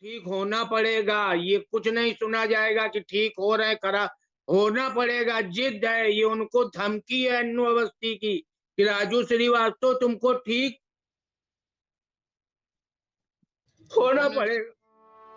ठीक होना पड़ेगा, ये कुछ नहीं सुना जाएगा कि ठीक हो रहे हैं, करा होना पड़ेगा, जिद है, ये उनको धमकी है अन्नू अवस्थी की कि राजू श्रीवास्तव तुमको ठीक होना पड़ेगा।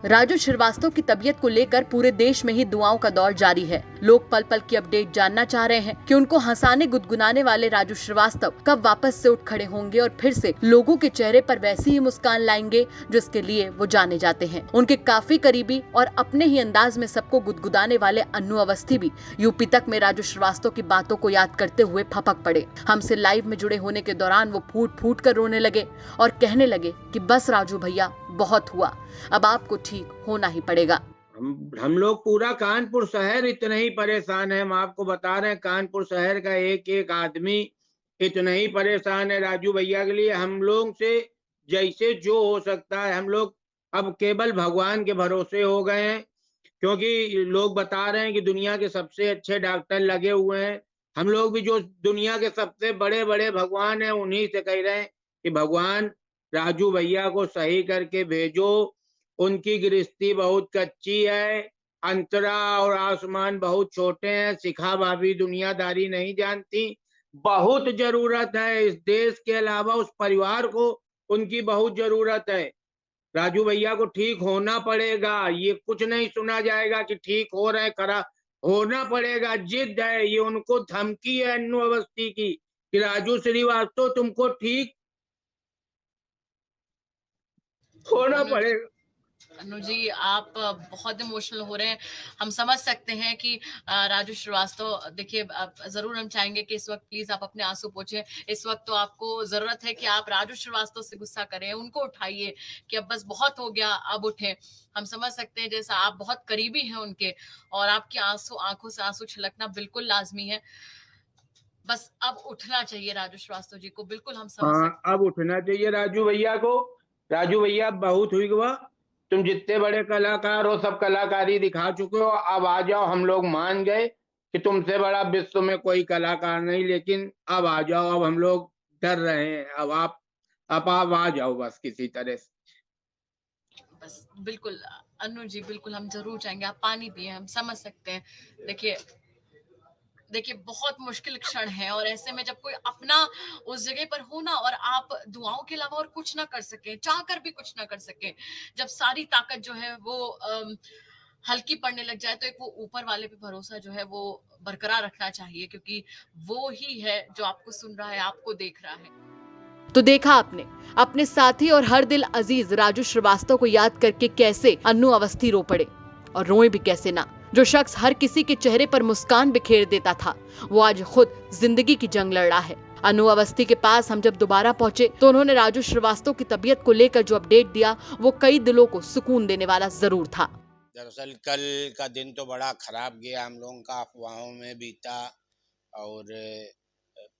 राजू श्रीवास्तव की तबीयत को लेकर पूरे देश में ही दुआओं का दौर जारी है। लोग पल पल की अपडेट जानना चाह रहे हैं कि उनको हंसाने गुदगुनाने वाले राजू श्रीवास्तव कब वापस से उठ खड़े होंगे और फिर से लोगों के चेहरे पर वैसी ही मुस्कान लाएंगे जिसके लिए वो जाने जाते हैं। उनके काफी करीबी और अपने ही अंदाज में सबको गुदगुदाने वाले अन्नू अवस्थी भी यूपी तक में राजू श्रीवास्तव की बातों को याद करते हुए फपक पड़े। हमसे लाइव में जुड़े होने के दौरान वो फूट फूट कर रोने लगे और कहने लगे कि बस राजू भैया, बहुत हुआ, अब आपको ठीक होना ही पड़ेगा। हम लोग पूरा कानपुर शहर इतना ही परेशान है। हम आपको बता रहे हैं, कानपुर शहर का एक एक आदमी इतना ही परेशान है राजू भैया के लिए। हम लोग से जैसे जो हो सकता है, हम लोग अब केवल भगवान के भरोसे हो गए हैं, क्योंकि लोग बता रहे हैं कि दुनिया के सबसे अच्छे डॉक्टर लगे हुए हैं। हम लोग भी जो दुनिया के सबसे बड़े बड़े भगवान हैं, उन्हीं से कह रहे हैं कि भगवान राजू भैया को सही करके भेजो। उनकी गृहस्थी बहुत कच्ची है, अंतरा और आसमान बहुत छोटे हैं, शिखा भाभी दुनियादारी नहीं जानती। बहुत जरूरत है इस देश के अलावा उस परिवार को, उनकी बहुत जरूरत है। राजू भैया को ठीक होना पड़ेगा, ये कुछ नहीं सुना जाएगा कि ठीक हो रहे हैं, करा होना पड़ेगा, जिद है, ये उनको धमकी है अन्नू अवस्थी की कि राजू श्रीवास्तव तुमको ठीक होना पड़ेगा। अनु जी, आप बहुत इमोशनल हो रहे हैं। हम समझ सकते हैं कि राजू श्रीवास्तव, देखिए जरूर हम चाहेंगे कि इस वक्त प्लीज आप अपने आंसू पोंछें। इस वक्त तो आपको जरूरत है कि आप राजू श्रीवास्तव से गुस्सा करें, उनको उठाइए कि अब बस बहुत हो गया, अब उठें। हम समझ सकते हैं, जैसा आप बहुत करीबी हैं उनके, और आपकी आंखों से आंसू छलकना बिल्कुल लाजमी है। बस अब उठना चाहिए राजू श्रीवास्तव जी को, बिल्कुल हम समझ सकते हैं। अब उठना चाहिए राजू भैया को। राजू भैया बहुत हुई हुआ, तुम जितने बड़े कलाकार हो सब कलाकारी दिखा चुके हो, अब आ जाओ। हम लोग मान गए कि तुमसे बड़ा विश्व में कोई कलाकार नहीं, लेकिन अब आ जाओ। अब हम लोग डर रहे हैं, अब आप आ जाओ बस किसी तरह से। बस बिल्कुल अनु जी, बिल्कुल हम जरूर चाहेंगे आप पानी पिए, हम समझ सकते हैं। देखिए बहुत मुश्किल क्षण है, और ऐसे में जब कोई अपना उस जगह पर हो ना, और आप दुआओं के अलावा और कुछ ना कर सके, चाह कर भी कुछ ना कर सके, जब सारी ताकत जो है वो हल्की पड़ने लग जाए, तो एक वो ऊपर वाले पे भरोसा जो है वो बरकरार रखना चाहिए, क्योंकि वो ही है जो आपको सुन रहा है, आपको देख रहा है। तो देखा आपने अपने साथी और हर दिल अजीज राजू श्रीवास्तव को याद करके कैसे अन्नू अवस्थी रो पड़े, और रोए भी कैसे ना। जो शख्स हर किसी के चेहरे पर मुस्कान बिखेर देता था, वो आज खुद जिंदगी की जंग लड़ रहा है। अन्नू अवस्थी के पास हम जब दोबारा पहुंचे तो उन्होंने राजू श्रीवास्तव की तबीयत को लेकर जो अपडेट दिया, वो कई दिलों को सुकून देने वाला जरूर था। दरअसल कल का दिन तो बड़ा खराब गया हम लोगों का, अफवाहों में बीता और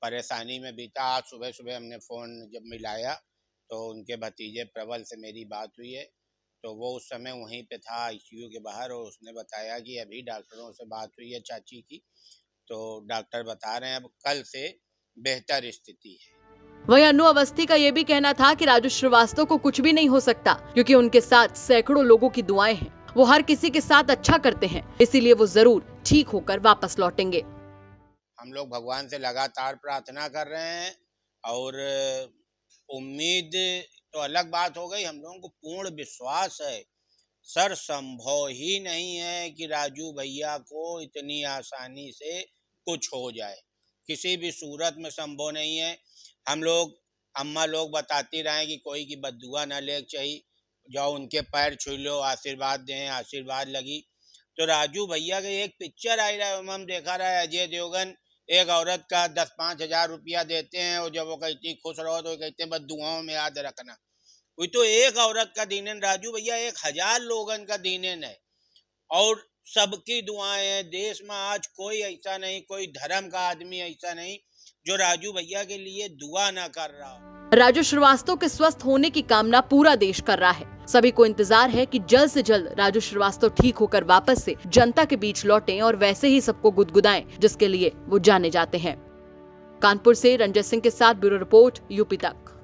परेशानी में बीता। आज सुबह सुबह हमने फ़ोन जब मिलाया तो उनके भतीजे प्रबल से मेरी बात हुई है, तो वो उस समय वहीं पे था आईसीयू के बाहर, और उसने बताया कि अभी डॉक्टरों से बात हुई है चाची की, तो डॉक्टर बता रहे हैं अब कल से बेहतर स्थिति है। वहीं अन्नू अवस्थी का ये भी कहना था कि राजू श्रीवास्तव को कुछ भी नहीं हो सकता, क्योंकि उनके साथ सैकड़ों लोगों की दुआएं हैं। वो हर किसी के साथ अच्छा करते हैं, इसीलिए वो जरूर ठीक होकर वापस लौटेंगे। हम लोग भगवान से लगातार प्रार्थना कर रहे हैं, और उम्मीद तो अलग बात हो गई, हम लोगों को पूर्ण विश्वास है, सर संभव ही नहीं है कि राजू भैया को इतनी आसानी से कुछ हो जाए, किसी भी सूरत में संभव नहीं है। हम लोग, अम्मा लोग बताती रहे कि कोई की बद्दुआ ना ले चाहिए, जाओ उनके पैर छू लो, आशीर्वाद दें, आशीर्वाद लगी। तो राजू भैया के एक पिक्चर आई रहा है, हम देखा रहा है, अजय देवगन एक औरत का 10-5 हज़ार रुपया देते हैं, और जब वो कहती खुश रहो तो कहते हैं बस दुआओं में याद रखना। वही तो एक औरत का दीनन, राजू भैया 1000 लोगन का दीनन है, और सबकी दुआएं हैं। देश में आज कोई ऐसा नहीं, कोई धर्म का आदमी ऐसा नहीं जो राजू भैया के लिए दुआ ना कर रहा हो। राजू श्रीवास्तव के स्वस्थ होने की कामना पूरा देश कर रहा है। सभी को इंतजार है कि जल्द से जल्द राजू श्रीवास्तव ठीक होकर वापस से जनता के बीच लौटें और वैसे ही सबको गुदगुदाएं जिसके लिए वो जाने जाते हैं। कानपुर से रंजय सिंह के साथ ब्यूरो रिपोर्ट, यूपी तक।